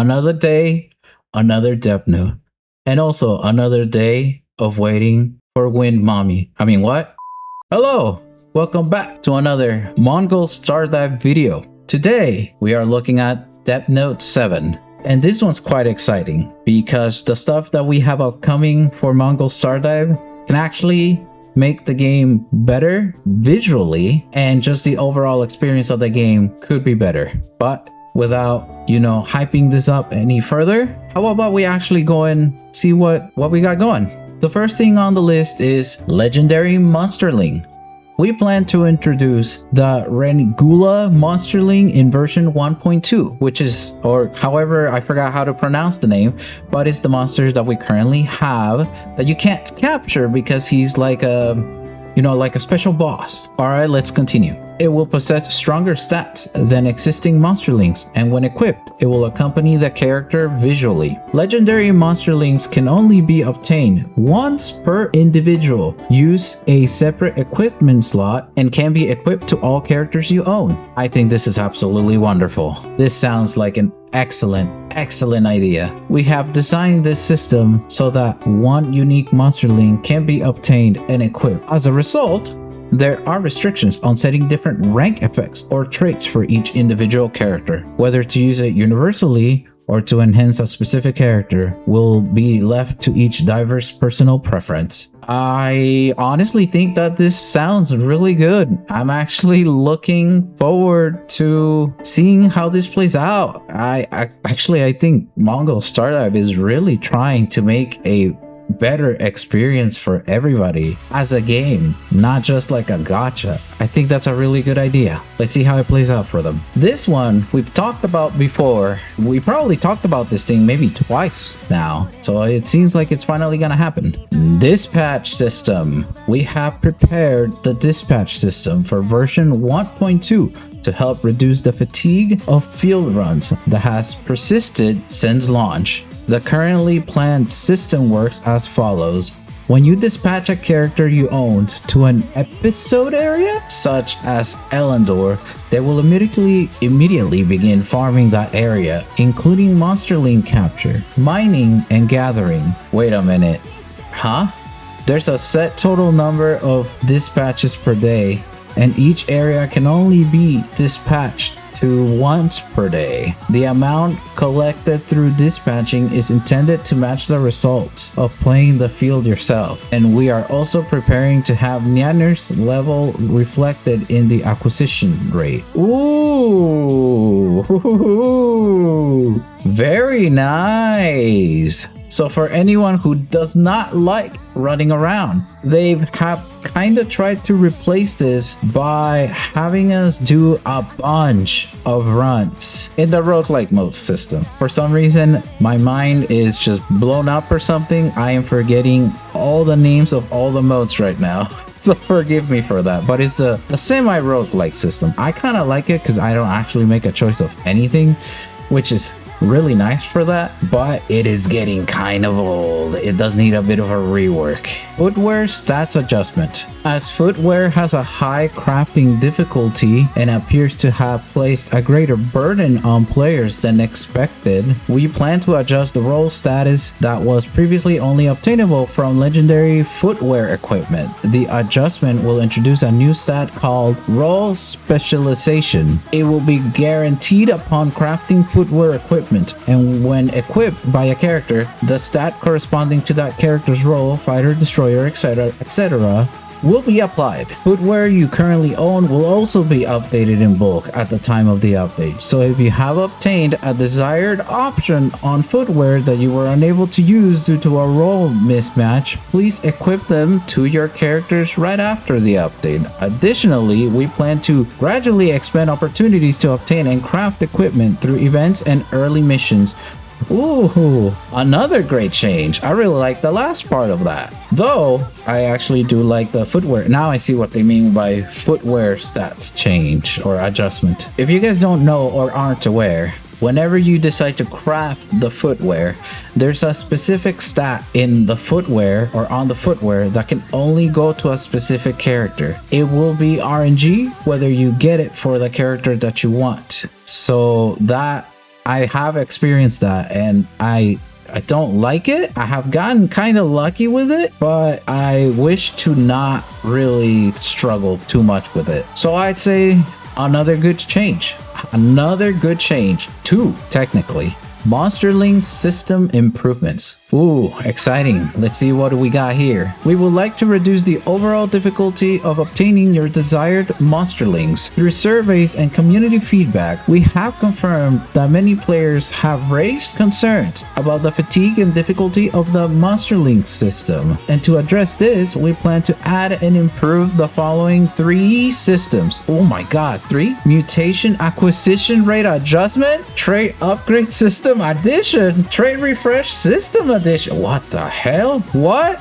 Another day, another Death Note, and also another day of waiting for Wind Mommy. I mean, what? Hello! Welcome back to another Mongil Star Dive video. Today, we are looking at Death Note 7. And this one's quite exciting because the stuff that we have upcoming for Mongil Star Dive can actually make the game better visually, and just the overall experience of the game could be better. But without, hyping this up any further, how about we actually go and see what we got going? The first thing on the list is Legendary Monsterling. We plan to introduce the Rengula Monsterling in version 1.2, which is, or however, I forgot how to pronounce the name, but it's the monster that we currently have that you can't capture because he's like a, like a special boss. Alright, let's continue. It will possess stronger stats than existing monsterlings, and when equipped, it will accompany the character visually. Legendary monsterlings can only be obtained once per individual. Use a separate equipment slot and can be equipped to all characters you own. I think this is absolutely wonderful. This sounds like an excellent idea. We have designed this system so that one unique monsterling can be obtained and equipped. As a result, there are restrictions on setting different rank effects or traits for each individual character. Whether to use it universally or to enhance a specific character will be left to each diverse personal preference. I honestly think that this sounds really good. I'm actually looking forward to seeing how this plays out. I think Mongil Star Dive is really trying to make a better experience for everybody as a game, not just like a gacha. I think that's a really good idea. Let's see how it plays out for them. This one we've talked about before. We probably talked about this thing maybe twice now, so it seems like it's finally gonna happen. Dispatch system. We have prepared the dispatch system for version 1.2 to help reduce the fatigue of field runs that has persisted since launch. The currently planned system works as follows. When you dispatch a character you owned to an episode area, such as Elendor, they will immediately begin farming that area, including monsterling capture, mining, and gathering. Wait a minute. Huh? There's a set total number of dispatches per day, and each area can only be dispatched to once per day. The amount collected through dispatching is intended to match the results of playing the field yourself, and we are also preparing to have Nyanner's level reflected in the acquisition rate. Ooh, very nice. So for anyone who does not like running around, they have kind of tried to replace this by having us do a bunch of runs in the roguelike mode system. For some reason, my mind is just blown up or something. I am forgetting all the names of all the modes right now. So forgive me for that, but it's the semi-roguelike system. I kind of like it because I don't actually make a choice of anything, which is really nice for that, but it is getting kind of old. It does need a bit of a rework. Footwear stats adjustment. As footwear has a high crafting difficulty and appears to have placed a greater burden on players than expected, we plan to adjust the role status that was previously only obtainable from legendary footwear equipment. The adjustment will introduce a new stat called role specialization. It will be guaranteed upon crafting footwear equipment, and when equipped by a character, the stat corresponding to that character's role, fighter, destroyer, etc., will be applied. Footwear you currently own will also be updated in bulk at the time of the update. So if you have obtained a desired option on footwear that you were unable to use due to a role mismatch, please equip them to your characters right after the update. Additionally, we plan to gradually expand opportunities to obtain and craft equipment through events and early missions. Ooh, another great change. I really like the last part of that. Though, I actually do like the footwear. Now I see what they mean by footwear stats change or adjustment. If you guys don't know or aren't aware, whenever you decide to craft the footwear, there's a specific stat in the footwear or on the footwear that can only go to a specific character. It will be RNG whether you get it for the character that you want. So that I have experienced that, and I don't like it. I have gotten kind of lucky with it, but I wish to not really struggle too much with it. So I'd say another good change. Another good change. Two, technically. Monsterling system improvements. Ooh, exciting. Let's see what we got here. We would like to reduce the overall difficulty of obtaining your desired monsterlings. Through surveys and community feedback, we have confirmed that many players have raised concerns about the fatigue and difficulty of the monsterling system. And to address this, we plan to add and improve the following 3 systems. Oh my god, 3? Mutation acquisition rate adjustment, trait upgrade system addition, trait refresh system addition. What the hell? What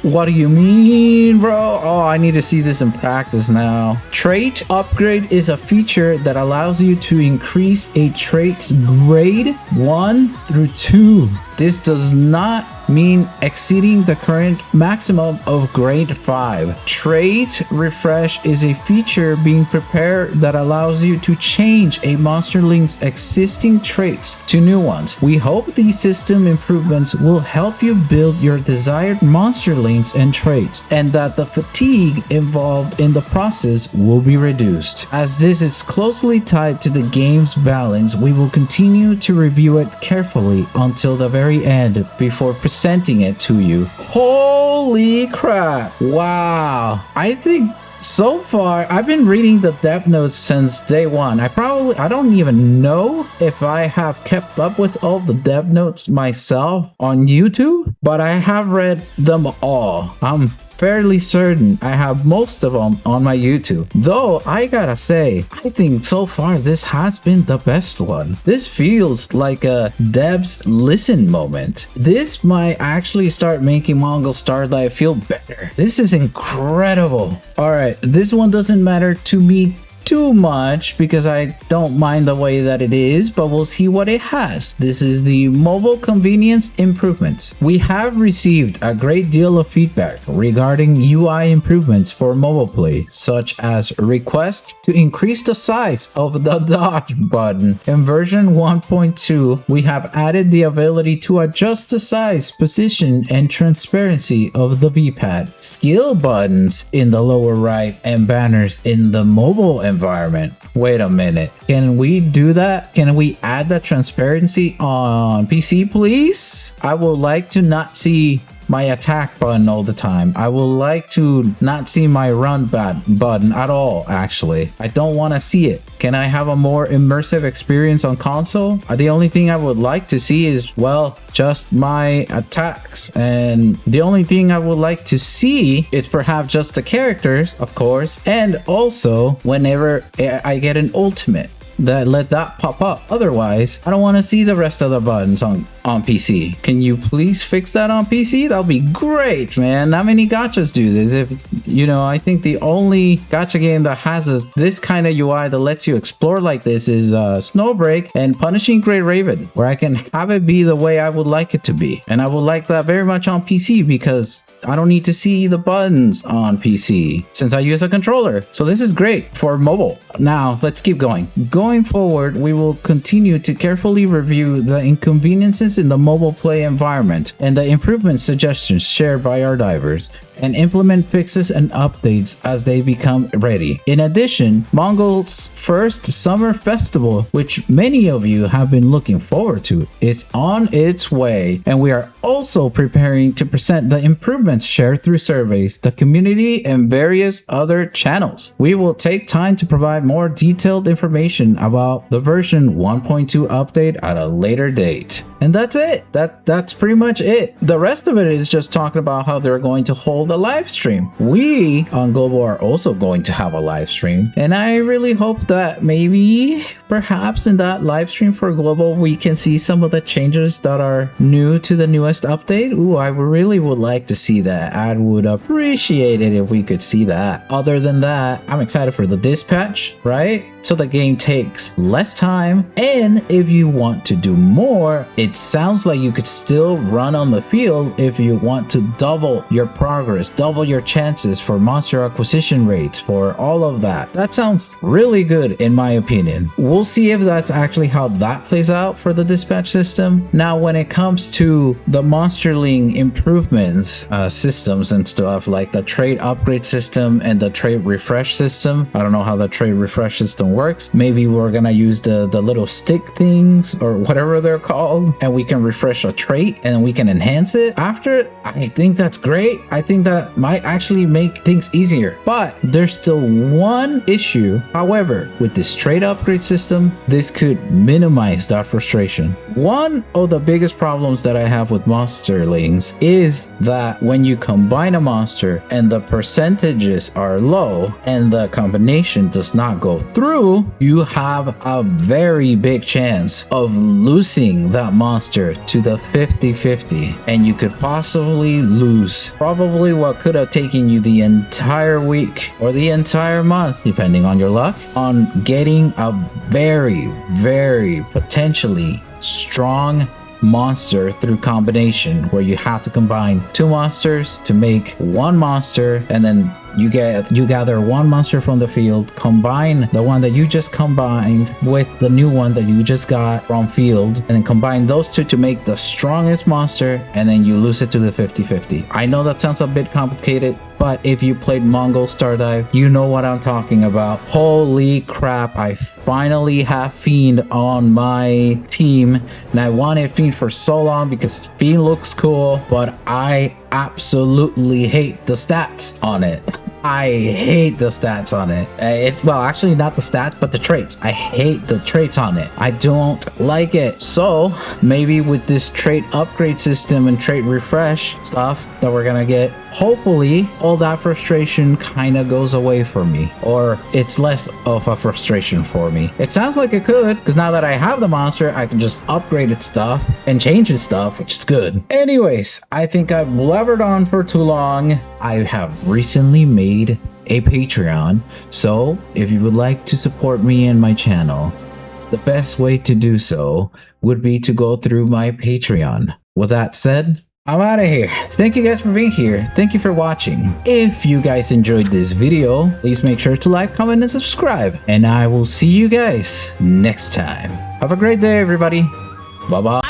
do you mean, bro? Oh, I need to see this in practice now. Trait upgrade is a feature that allows you to increase a trait's grade 1 through 2. This does not mean exceeding the current maximum of grade 5. Trait refresh is a feature being prepared that allows you to change a monsterling's existing traits to new ones. We hope these system improvements will help you build your desired monsterlings and traits, and that the fatigue involved in the process will be reduced. As this is closely tied to the game's balance, we will continue to review it carefully until the very end before presenting it to you. Holy crap. Wow. I think so far I've been reading the dev notes since day one. I don't even know if I have kept up with all the dev notes myself on YouTube, but I have read them all. I'm fairly certain I have most of them on my YouTube. Though I gotta say, I think so far this has been the best one. This feels like a devs listen moment. This might actually start making Mongol Starlight feel better. This is incredible. Alright, this one doesn't matter to me too much because I don't mind the way that it is, but we'll see what it has. This is the mobile convenience improvements. We have received a great deal of feedback regarding UI improvements for mobile play, such as request to increase the size of the dodge button. In version 1.2, we have added the ability to adjust the size, position, and transparency of the V-pad, skill buttons in the lower right, and banners in the mobile environment. Wait a minute. Can we do that? Can we add that transparency on PC, please? I would like to not see my attack button all the time. I would like to not see my run button at all, actually. I don't want to see it. Can I have a more immersive experience on console? The only thing I would like to see is, well, just my attacks. And the only thing I would like to see is perhaps just the characters, of course. And also, whenever I get an ultimate, let that pop up. Otherwise, I don't want to see the rest of the buttons on PC. Can you please fix that on PC? That'll be great, man. Not many gachas do this. If you know, I think the only gacha game that has this kind of UI that lets you explore like this is Snowbreak and Punishing Grey Raven, where I can have it be the way I would like it to be. And I would like that very much on PC because I don't need to see the buttons on PC since I use a controller. So this is great for mobile. Now, let's keep going. Going forward, we will continue to carefully review the inconveniences in the mobile play environment and the improvement suggestions shared by our divers, and implement fixes and updates as they become ready. In addition, Mongol's first summer festival, which many of you have been looking forward to, is on its way, and we are also preparing to present the improvements shared through surveys, the community, and various other channels. We will take time to provide more detailed information about the version 1.2 update at a later date. And that's it. That's pretty much it. The rest of it is just talking about how they're going to hold a live stream. We on Global are also going to have a live stream, and I really hope that maybe perhaps in that live stream for Global we can see some of the changes that are new to the newest update. Ooh, I really would like to see that. I would appreciate it if we could see that. Other than that, I'm excited for the dispatch, right? so the game takes less time. And if you want to do more, it sounds like you could still run on the field if you want to double your progress, double your chances for monster acquisition rates, for all of that. That sounds really good in my opinion. We'll see if that's actually how that plays out for the dispatch system. Now, when it comes to the monsterling improvements systems and stuff, like the trade upgrade system and the trade refresh system, I don't know how the trade refresh system works. Maybe we're gonna use the little stick things or whatever they're called, and we can refresh a trait and we can enhance it after. I think that's great. I think that might actually make things easier, but there's still one issue. However, with this trade upgrade system, this could minimize that frustration. One of the biggest problems that I have with monsterlings is that when you combine a monster and the percentages are low and the combination does not go through, you have a very big chance of losing that monster to the 50-50, and you could possibly lose probably what could have taken you the entire week or the entire month, depending on your luck, on getting a very potentially strong monster through combination, where you have to combine two monsters to make one monster, and then you gather one monster from the field, combine the one that you just combined with the new one that you just got from field, and then combine those two to make the strongest monster, and then you lose it to the 50-50. I know that sounds a bit complicated, but if you played Mongol Stardive, you know what I'm talking about. Holy crap, I finally have Fiend on my team, and I wanted Fiend for so long because Fiend looks cool, but I absolutely hate the stats on it. I hate the stats on it. It's, well, actually not the stats, but the traits. I hate the traits on it. I don't like it. So maybe with this trait upgrade system and trait refresh stuff that we're gonna get, hopefully all that frustration kind of goes away for me, or it's less of a frustration for me. It sounds like it could, because now that I have the monster, I can just upgrade its stuff and change its stuff, which is good. Anyways, I think I've blubbered on for too long. I have recently made a Patreon, so if you would like to support me and my channel, the best way to do so would be to go through my Patreon. With that said, I'm out of here. Thank you guys for being here. Thank you for watching. If you guys enjoyed this video, please make sure to like, comment, and subscribe. And I will see you guys next time. Have a great day, everybody. Bye-bye.